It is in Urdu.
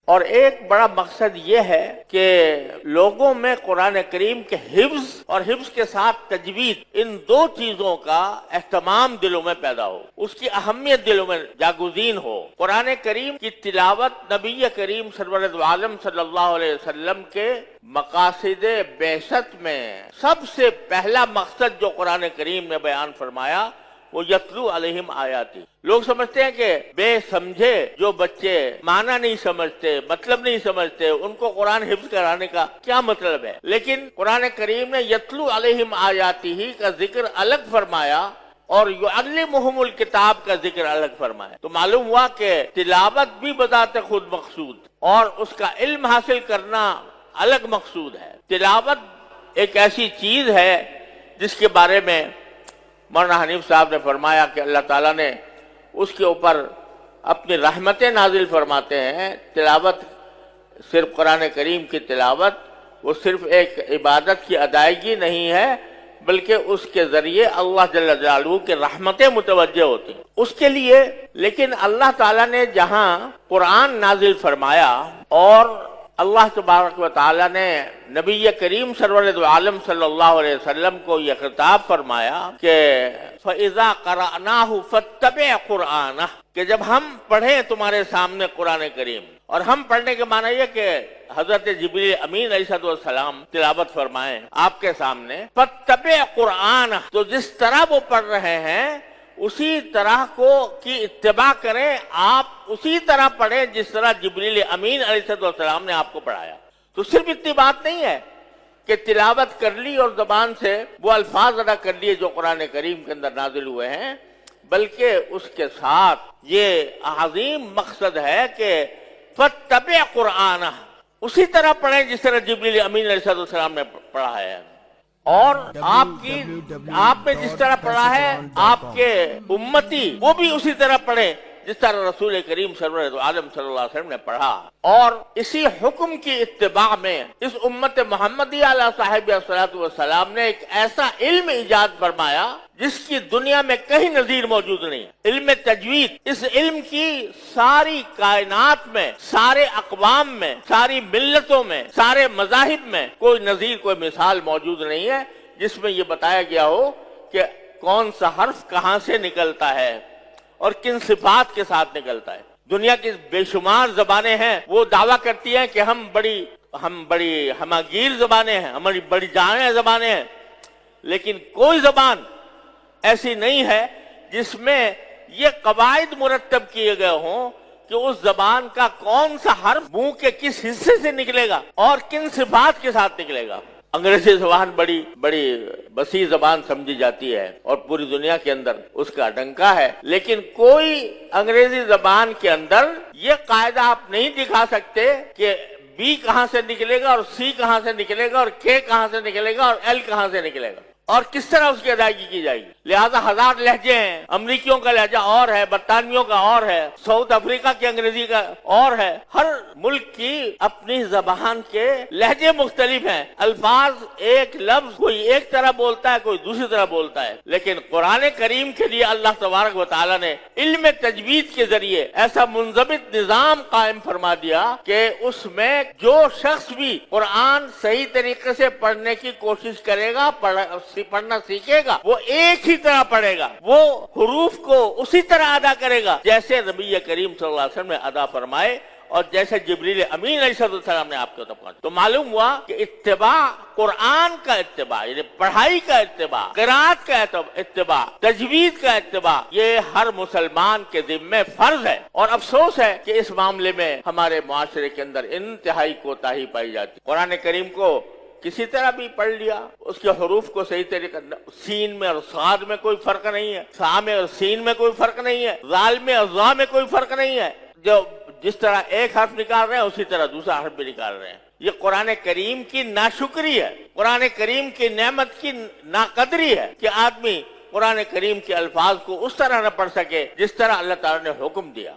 اور ایک بڑا مقصد یہ ہے کہ لوگوں میں قرآن کریم کے حفظ اور حفظ کے ساتھ تجوید، ان دو چیزوں کا اہتمام دلوں میں پیدا ہو، اس کی اہمیت دلوں میں جاگزین ہو۔ قرآن کریم کی تلاوت نبی کریم سرور دو عالم صلی اللہ علیہ وسلم کے مقاصد بعثت میں سب سے پہلا مقصد جو قرآن کریم نے بیان فرمایا وہ یتلو علیہم آیاتی۔ لوگ سمجھتے ہیں کہ بے سمجھے جو بچے معنی نہیں سمجھتے، مطلب نہیں سمجھتے، ان کو قرآن حفظ کرانے کا کیا مطلب ہے؟ لیکن قرآن کریم نے یتلو علیہم آیاتی ہی کا ذکر الگ فرمایا اور یعلمہم الکتاب کا ذکر الگ فرمایا، تو معلوم ہوا کہ تلاوت بھی بذات خود مقصود اور اس کا علم حاصل کرنا الگ مقصود ہے۔ تلاوت ایک ایسی چیز ہے جس کے بارے میں مولانا حنیف صاحب نے فرمایا کہ اللہ تعالیٰ نے اس کے اوپر اپنی رحمتیں نازل فرماتے ہیں۔ تلاوت صرف قرآن کریم کی تلاوت وہ صرف ایک عبادت کی ادائیگی نہیں ہے، بلکہ اس کے ذریعے اللہ جل جلالہ کی رحمتیں متوجہ ہوتی ہیں اس کے لیے۔ لیکن اللہ تعالیٰ نے جہاں قرآن نازل فرمایا اور اللہ تبارک و تعالیٰ نے نبی کریم سرور دو عالم صلی اللہ علیہ وسلم کو یہ خطاب فرمایا کہ فَإِذَا قَرَأْنَاهُ فَاتَّبِعْ قُرْآنَهُ، کہ جب ہم پڑھیں تمہارے سامنے قرآن کریم، اور ہم پڑھنے کے معنی یہ کہ حضرت جبریل امین علیہ السلام تلاوت فرمائیں آپ کے سامنے، فَاتَّبِعْ قُرْآنَهُ، تو جس طرح وہ پڑھ رہے ہیں اسی طرح کی اتباع کریں، آپ اسی طرح پڑھیں جس طرح جبریل امین علیہ السلام نے آپ کو پڑھایا۔ تو صرف اتنی بات نہیں ہے کہ تلاوت کر لی اور زبان سے وہ الفاظ ادا کر لیے جو قرآن کریم کے اندر نازل ہوئے ہیں، بلکہ اس کے ساتھ یہ عظیم مقصد ہے کہ فَاتَّبِعْ قُرْآنَهُ، اسی طرح پڑھیں جس طرح جبریل امین علیہ السلام نے پڑھا ہے، اور آپ نے جس طرح پڑھا ہے آپ کے امتی وہ بھی اسی طرح پڑھیں جس طرح رسول کریم سرور دو عالم صلی اللہ علیہ وسلم نے پڑھا۔ اور اسی حکم کی اتباع میں اس امت محمدی علیہ صاحب الصلاۃ والسلام نے ایک ایسا علم ایجاد فرمایا جس کی دنیا میں کہیں نظیر موجود نہیں ہے، علم تجوید۔ اس علم کی ساری کائنات میں، سارے اقوام میں، ساری ملتوں میں، سارے مذاہب میں کوئی نظیر، کوئی مثال موجود نہیں ہے جس میں یہ بتایا گیا ہو کہ کون سا حرف کہاں سے نکلتا ہے اور کن صفات کے ساتھ نکلتا ہے۔ دنیا کی بے شمار زبانیں ہیں، وہ دعویٰ کرتی ہیں کہ ہم بڑی ہماگیر زبانیں ہیں، ہماری بڑی جامع زبانیں ہیں، لیکن کوئی زبان ایسی نہیں ہے جس میں یہ قواعد مرتب کیے گئے ہوں کہ اس زبان کا کون سا حرف منہ کے کس حصے سے نکلے گا اور کن صفات کے ساتھ نکلے گا۔ انگریزی زبان بڑی وسیع زبان سمجھی جاتی ہے اور پوری دنیا کے اندر اس کا ڈنکا ہے، لیکن کوئی انگریزی زبان کے اندر یہ قاعدہ آپ نہیں دکھا سکتے کہ بی کہاں سے نکلے گا اور سی کہاں سے نکلے گا اور کے کہاں سے نکلے گا اور ایل کہاں سے نکلے گا اور کس طرح اس کی ادائیگی کی جائے گی۔ لہذا ہزار لہجے ہیں، امریکیوں کا لہجہ اور ہے، برطانویوں کا اور ہے، ساؤتھ افریقہ کی انگریزی کا اور ہے، ہر ملک کی اپنی زبان کے لہجے مختلف ہیں، الفاظ ایک لفظ کوئی ایک طرح بولتا ہے، کوئی دوسری طرح بولتا ہے، لیکن قرآن کریم کے لیے اللہ تبارک و تعالیٰ نے علم تجوید کے ذریعے ایسا منضبط نظام قائم فرما دیا کہ اس میں جو شخص بھی قرآن صحیح طریقے سے پڑھنے کی کوشش کرے گا، پڑھنا سیکھے گا، وہ ایک ہی طرح پڑھے گا، وہ حروف کو اسی طرح ادا کرے گا جیسے نبی کریم صلی اللہ علیہ وسلم نے ادا فرمائے اور جیسے جبریل امین علیہ السلام نے آپ کو پڑھا۔ تو معلوم ہوا کہ اتباع قرآن کا اتباع، یعنی پڑھائی کا اتباع، قرات کا اتباع، تجوید کا اتباع، یہ ہر مسلمان کے ذمہ فرض ہے۔ اور افسوس ہے کہ اس معاملے میں ہمارے معاشرے کے اندر انتہائی کوتاہی پائی جاتی۔ قرآن کریم کو کسی طرح بھی پڑھ لیا، اس کے حروف کو صحیح طریقے، سین میں اور صاد میں کوئی فرق نہیں ہے، سا میں اور سین میں کوئی فرق نہیں ہے، ذال میں اور ظا میں کوئی فرق نہیں ہے، جس طرح ایک حرف نکال رہے ہیں اسی طرح دوسرا حرف بھی نکال رہے ہیں۔ یہ قرآن کریم کی ناشکری ہے، قرآن کریم کی نعمت کی ناقدری ہے کہ آدمی قرآن کریم کے الفاظ کو اس طرح نہ پڑھ سکے جس طرح اللہ تعالیٰ نے حکم دیا۔